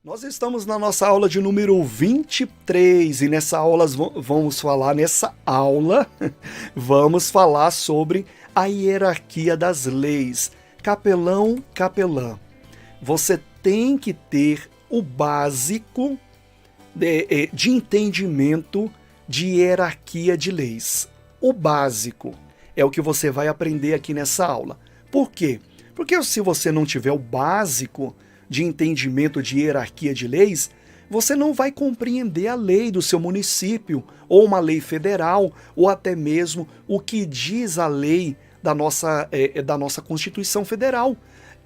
Nós estamos na nossa aula de número 23 e nessa aula vamos falar sobre a hierarquia das leis. Capelão, capelã. Você tem que ter o básico de entendimento de hierarquia de leis. O básico é o que você vai aprender aqui nessa aula. Por quê? Porque se você não tiver o básico de entendimento de hierarquia de leis, você não vai compreender a lei do seu município, ou uma lei federal, ou até mesmo o que diz a lei da nossa Constituição Federal.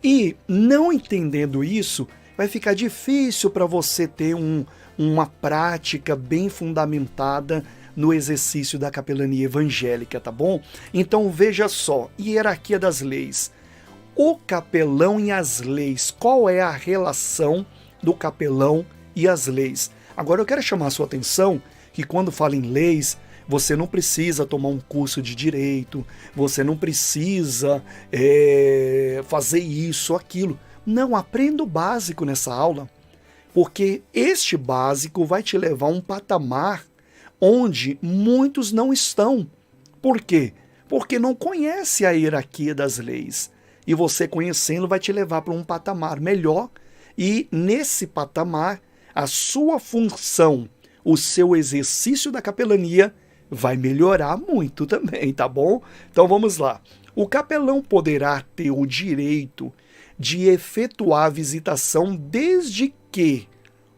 E não entendendo isso, vai ficar difícil para você ter uma prática bem fundamentada no exercício da capelania evangélica, tá bom? Então veja só, hierarquia das leis. O capelão e as leis. Qual é a relação do capelão e as leis? Agora eu quero chamar a sua atenção que quando fala em leis, você não precisa tomar um curso de direito, você não precisa fazer isso ou aquilo. Não, aprenda o básico nessa aula, porque este básico vai te levar a um patamar onde muitos não estão. Por quê? Porque não conhece a hierarquia das leis. E você conhecendo vai te levar para um patamar melhor e nesse patamar a sua função, o seu exercício da capelania vai melhorar muito também, tá bom? Então vamos lá. O capelão poderá ter o direito de efetuar a visitação desde que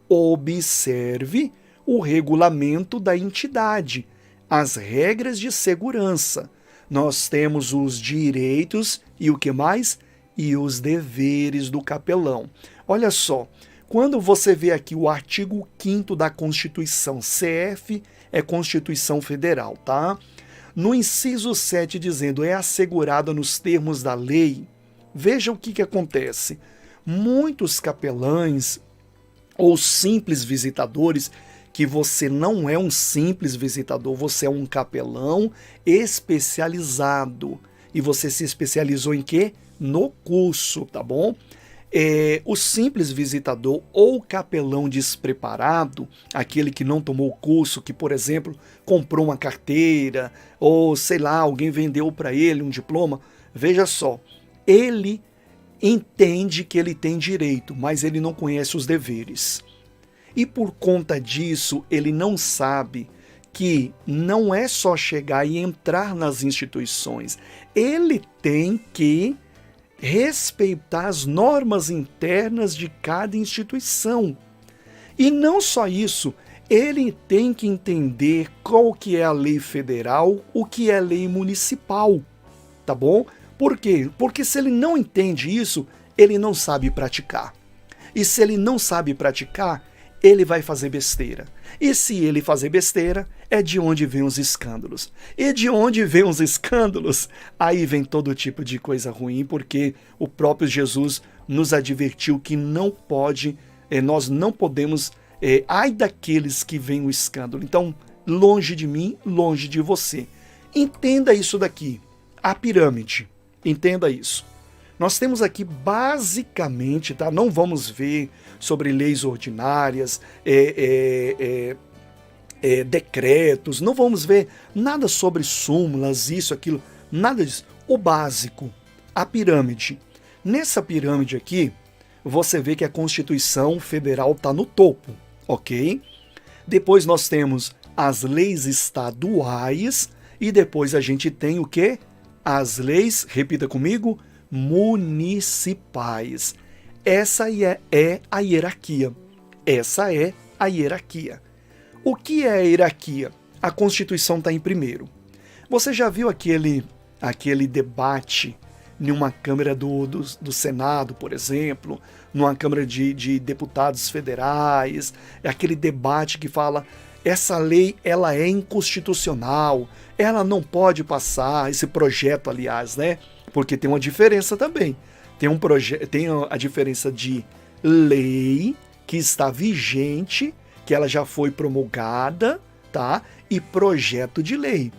observe o regulamento da entidade, as regras de segurança. Nós temos os direitos e o que mais? E os deveres do capelão. Olha só, quando você vê aqui o artigo 5º da Constituição, CF é Constituição Federal, tá? No inciso 7 dizendo, é assegurada nos termos da lei, veja o que acontece. Muitos capelães ou simples visitadores, que você não é um simples visitador, você é um capelão especializado. E você se especializou em quê? No curso, tá bom? O simples visitador ou capelão despreparado, aquele que não tomou o curso, que, por exemplo, comprou uma carteira, ou sei lá, alguém vendeu para ele um diploma, veja só, ele entende que ele tem direito, mas ele não conhece os deveres. E por conta disso, ele não sabe que não é só chegar e entrar nas instituições. Ele tem que respeitar as normas internas de cada instituição. E não só isso, ele tem que entender qual que é a lei federal, o que é a lei municipal, tá bom? Por quê? Porque se ele não entende isso, ele não sabe praticar. E se ele não sabe praticar, ele vai fazer besteira. E se ele fazer besteira, é de onde vem os escândalos. E de onde vem os escândalos, aí vem todo tipo de coisa ruim, porque o próprio Jesus nos advertiu que não pode, nós não podemos, ai daqueles que vem o escândalo. Então, longe de mim, longe de você. Entenda isso daqui, a pirâmide, entenda isso. Nós temos aqui basicamente, tá? Não vamos ver sobre leis ordinárias, decretos, não vamos ver nada sobre súmulas, isso, aquilo, nada disso. O básico, a pirâmide. Nessa pirâmide aqui, você vê que a Constituição Federal está no topo, ok? Depois nós temos as leis estaduais e depois a gente tem o quê? As leis, repita comigo, municipais. Essa é a hierarquia. Essa é a hierarquia. O que é a hierarquia? A Constituição está em primeiro. Você já viu aquele debate numa Câmara do Senado, por exemplo, numa Câmara de Deputados Federais, aquele debate que fala essa lei ela é inconstitucional, ela não pode passar, esse projeto, aliás, né? Porque tem uma diferença também. Tem a diferença de lei que está vigente, que ela já foi promulgada, tá? E projeto de lei.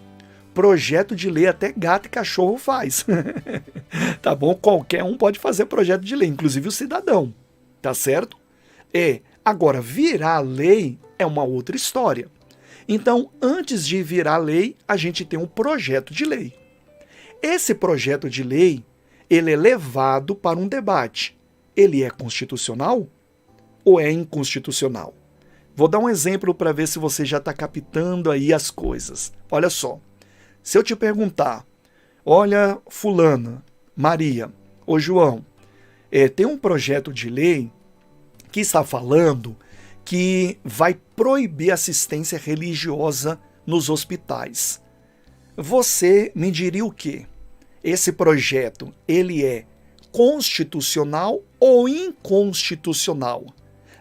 Projeto de lei até gato e cachorro faz. Tá bom? Qualquer um pode fazer projeto de lei, inclusive o cidadão. Tá certo? Agora, virar lei é uma outra história. Então, antes de virar lei, a gente tem um projeto de lei. Esse projeto de lei, ele é levado para um debate. Ele é constitucional ou é inconstitucional? Vou dar um exemplo para ver se você já está captando aí as coisas. Olha só, se eu te perguntar, olha, fulana, Maria ou João, tem um projeto de lei que está falando que vai proibir assistência religiosa nos hospitais. Você me diria o quê? Esse projeto, ele é constitucional ou inconstitucional?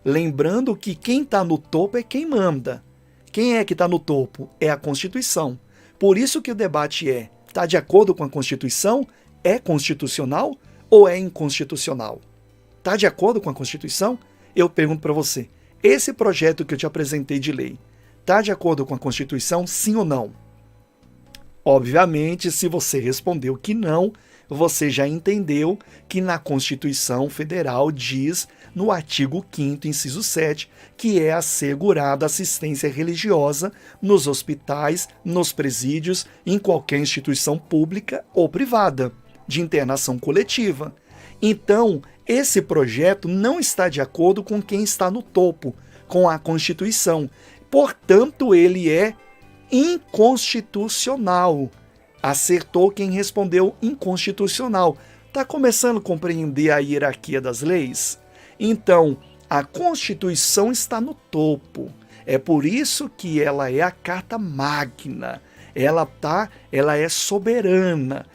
Lembrando que quem está no topo é quem manda. Quem é que está no topo? É a Constituição. Por isso que o debate está de acordo com a Constituição? É constitucional ou é inconstitucional? Está de acordo com a Constituição? Eu pergunto para você, esse projeto que eu te apresentei de lei, está de acordo com a Constituição, sim ou não? Obviamente, se você respondeu que não, você já entendeu que na Constituição Federal diz, no artigo 5º, inciso 7, que é assegurada assistência religiosa nos hospitais, nos presídios, em qualquer instituição pública ou privada, de internação coletiva. Então, esse projeto não está de acordo com quem está no topo, com a Constituição. Portanto, ele é inconstitucional. Acertou quem respondeu inconstitucional. Está começando a compreender a hierarquia das leis? Então, a Constituição está no topo. É por isso que ela é a Carta Magna. Ela é soberana.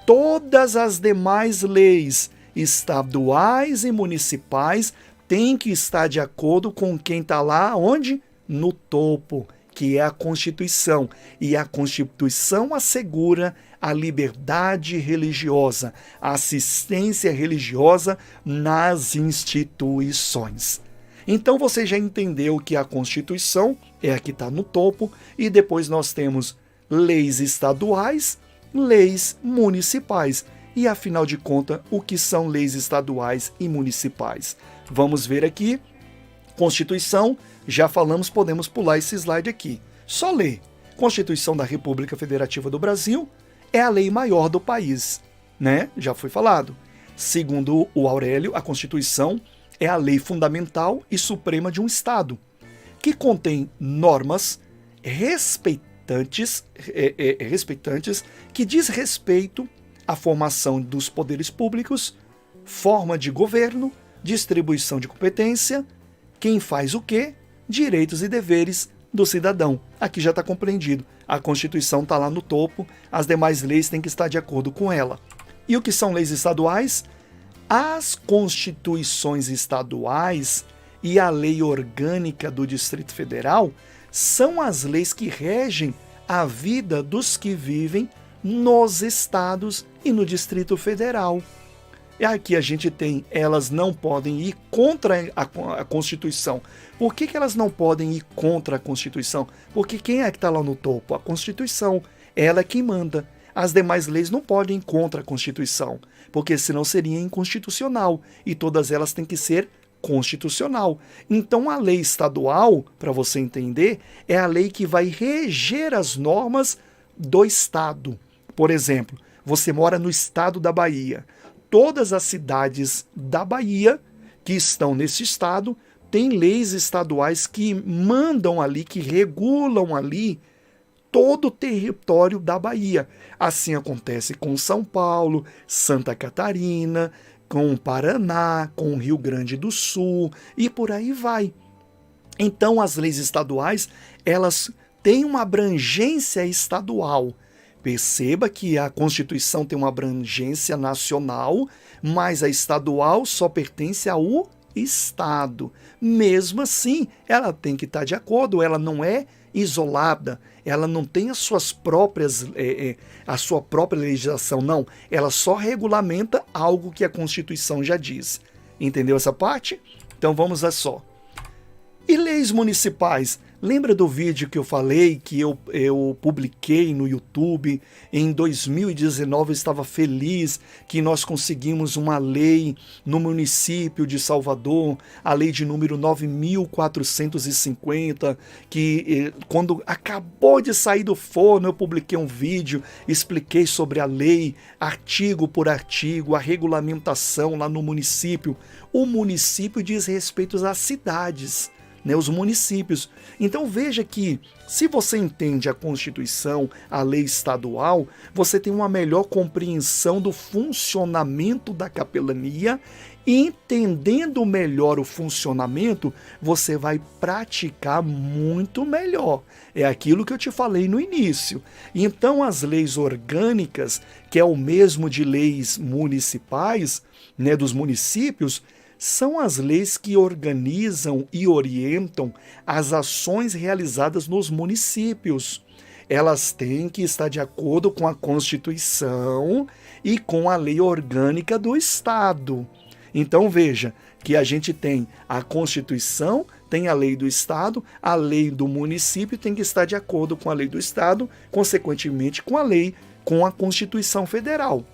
Todas as demais leis estaduais e municipais têm que estar de acordo com quem está lá, onde? No topo, que é a Constituição. E a Constituição assegura a liberdade religiosa, a assistência religiosa nas instituições. Então você já entendeu que a Constituição é a que está no topo, e depois nós temos leis estaduais, leis municipais. E afinal de contas, o que são leis estaduais e municipais? Vamos ver aqui. Constituição, já falamos, podemos pular esse slide aqui. Só ler. Constituição da República Federativa do Brasil é a lei maior do país, né? Já foi falado. Segundo o Aurélio, a Constituição é a lei fundamental e suprema de um Estado, que contém normas respeitantes que diz respeito à formação dos poderes públicos, forma de governo, distribuição de competência, quem faz o quê, direitos e deveres do cidadão. Aqui já está compreendido. A Constituição está lá no topo, as demais leis têm que estar de acordo com ela. E o que são leis estaduais? As constituições estaduais e a lei orgânica do Distrito Federal são as leis que regem a vida dos que vivem nos estados e no Distrito Federal. E aqui a gente tem, elas não podem ir contra a Constituição. Por que elas não podem ir contra a Constituição? Porque quem é que está lá no topo? A Constituição. Ela é quem manda. As demais leis não podem ir contra a Constituição, porque senão seria inconstitucional. E todas elas têm que ser constitucional. Então a lei estadual, para você entender, é a lei que vai reger as normas do Estado. Por exemplo, você mora no estado da Bahia. Todas as cidades da Bahia que estão nesse estado têm leis estaduais que mandam ali, que regulam ali todo o território da Bahia. Assim acontece com São Paulo, Santa Catarina, com o Paraná, com o Rio Grande do Sul e por aí vai. Então as leis estaduais, elas têm uma abrangência estadual. Perceba que a Constituição tem uma abrangência nacional, mas a estadual só pertence ao Estado. Mesmo assim, ela tem que estar de acordo, ela não é isolada, ela não tem as suas próprias, a sua própria legislação, não. Ela só regulamenta algo que a Constituição já diz. Entendeu essa parte? Então vamos a só. E leis municipais? Lembra do vídeo que eu falei que eu publiquei no YouTube? Em 2019 eu estava feliz que nós conseguimos uma lei no município de Salvador, a lei de número 9.450, que quando acabou de sair do forno eu publiquei um vídeo, expliquei sobre a lei, artigo por artigo, a regulamentação lá no município. O município diz respeito às cidades, né, os municípios. Então veja que, se você entende a Constituição, a lei estadual, você tem uma melhor compreensão do funcionamento da capelania, e entendendo melhor o funcionamento, você vai praticar muito melhor. É aquilo que eu te falei no início. Então as leis orgânicas, que é o mesmo de leis municipais, né, dos municípios, são as leis que organizam e orientam as ações realizadas nos municípios. Elas têm que estar de acordo com a Constituição e com a lei orgânica do Estado. Então veja que a gente tem a Constituição, tem a lei do Estado, a lei do município tem que estar de acordo com a lei do Estado, consequentemente com a Constituição Federal.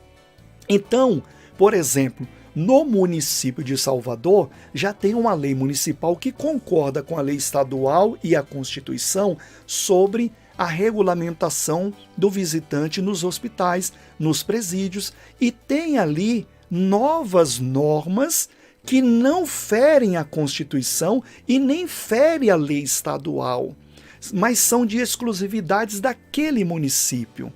Então, por exemplo, no município de Salvador, já tem uma lei municipal que concorda com a lei estadual e a Constituição sobre a regulamentação do visitante nos hospitais, nos presídios, e tem ali novas normas que não ferem a Constituição e nem ferem a lei estadual, mas são de exclusividades daquele município.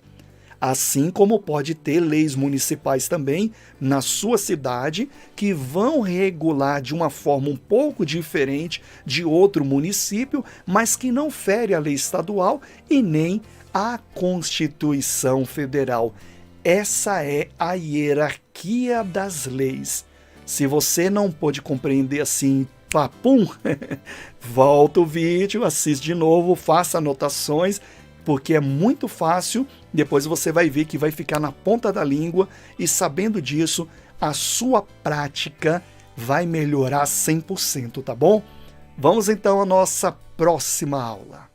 Assim como pode ter leis municipais também na sua cidade que vão regular de uma forma um pouco diferente de outro município, mas que não fere a lei estadual e nem a Constituição Federal. Essa é a hierarquia das leis. Se você não pôde compreender assim, papum, volta o vídeo, assiste de novo, faça anotações, porque é muito fácil. Depois você vai ver que vai ficar na ponta da língua, e sabendo disso, a sua prática vai melhorar 100%, tá bom? Vamos então à nossa próxima aula.